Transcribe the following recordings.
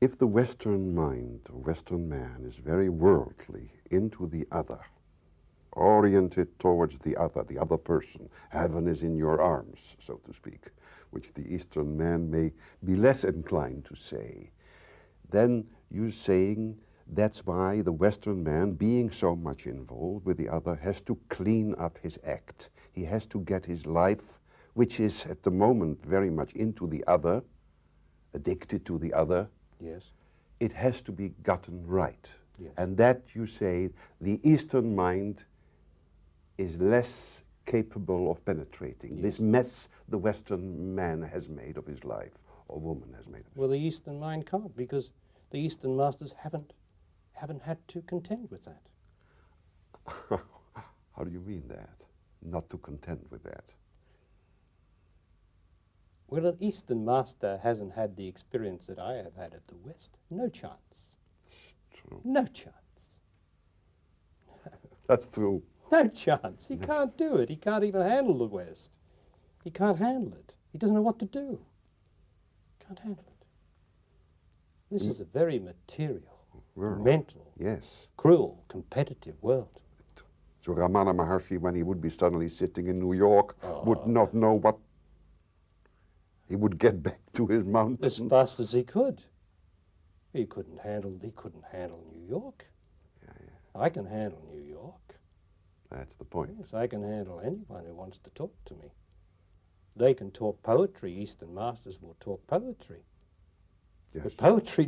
If the Western mind or Western man is very worldly, into the other, oriented towards the other person, heaven is in your arms, so to speak, which the Eastern man may be less inclined to say, then you're saying that's why the Western man, being so much involved with the other, has to clean up his act. He has to get his life, which is at the moment very much into the other, addicted to the other. Yes. It has to be gotten right. Yes. And that, you say, the Eastern mind is less capable of penetrating. Yes. This mess the Western man has made of his life, or woman has made of his Well, the Eastern mind can't, because the Eastern masters haven't had to contend with that. How do you mean that? Not to contend with that? Well, an Eastern master hasn't had the experience that I have had at the West. No chance. True. No chance. That's true. No chance. He can't do it. He can't even handle the West. He can't handle it. He doesn't know what to do. Can't handle it. This is a very material, mental, yes, cruel, competitive world. So Ramana Maharshi, when he would be suddenly sitting in New York, would not know what. He would get back to his mountain As fast as he could. He couldn't handle New York. Yeah, yeah. I can handle New York. That's the point. Yes, I can handle anyone who wants to talk to me. They can talk poetry. Eastern masters will talk poetry. Yes. But poetry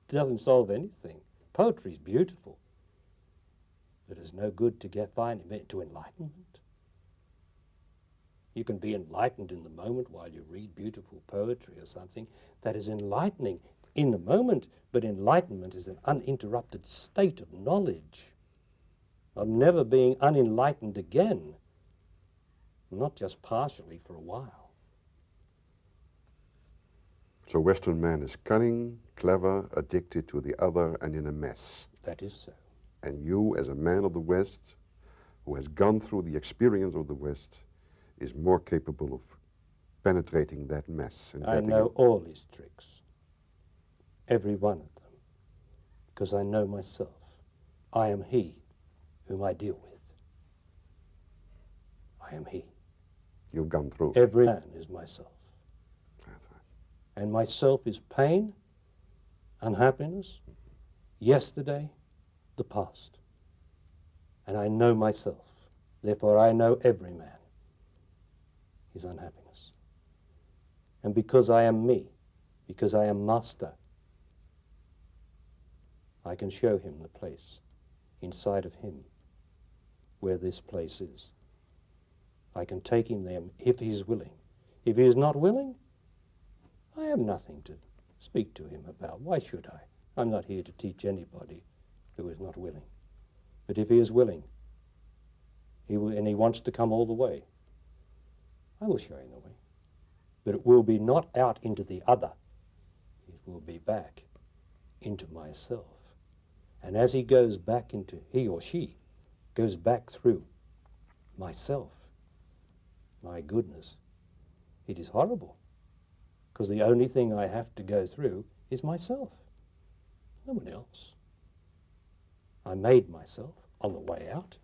doesn't solve anything. Poetry's beautiful, but it's no good to to enlightenment. You can be enlightened in the moment while you read beautiful poetry or something. That is enlightening in the moment, but enlightenment is an uninterrupted state of knowledge, of never being unenlightened again, not just partially for a while. So Western man is cunning, clever, addicted to the other, and in a mess. That is so. And you, as a man of the West, who has gone through the experience of the West, is more capable of penetrating that mess. And I know all his tricks, every one of them, because I know myself. I am he whom I deal with. I am he. You've gone through. Every man is myself. That's right. And myself is pain, unhappiness, yesterday, the past. And I know myself. Therefore, I know every man is unhappiness. And because I am me, because I am master, I can show him the place inside of him where this place is. I can take him there if he is willing. If he is not willing, I have nothing to speak to him about. Why should I? I'm not here to teach anybody who is not willing. But if he is willing, and he wants to come all the way, I will show him the way. But it will be not out into the other. It will be back into myself. And as he goes back into, he or she goes back through myself, my goodness, it is horrible. Because the only thing I have to go through is myself, no one else. I made myself on the way out,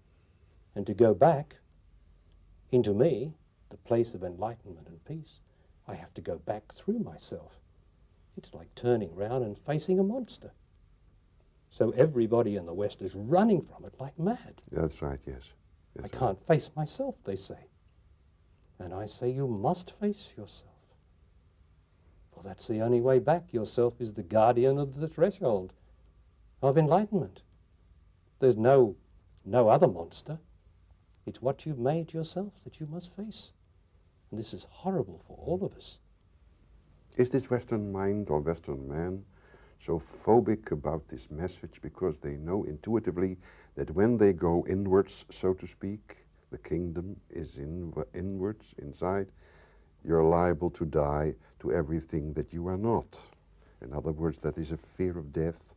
and to go back into me, the place of enlightenment and peace, I have to go back through myself. It's like turning round and facing a monster. So everybody in the West is running from it like mad. That's right, yes. I can't face myself, they say. And I say, you must face yourself. For that's the only way back. Yourself is the guardian of the threshold of enlightenment. There's no other monster. It's what you've made yourself that you must face. And this is horrible for all of us. Is this Western mind or Western man so phobic about this message because they know intuitively that when they go inwards, so to speak, the kingdom is inwards, inside, you're liable to die to everything that you are not. In other words, that is a fear of death,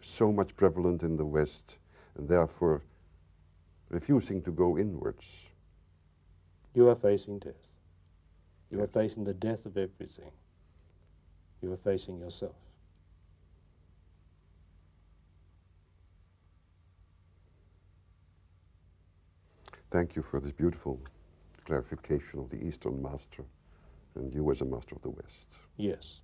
so much prevalent in the West, and therefore refusing to go inwards. You are facing death. You are facing the death of everything. You are facing yourself. Thank you for this beautiful clarification of the Eastern master and you as a master of the West. Yes.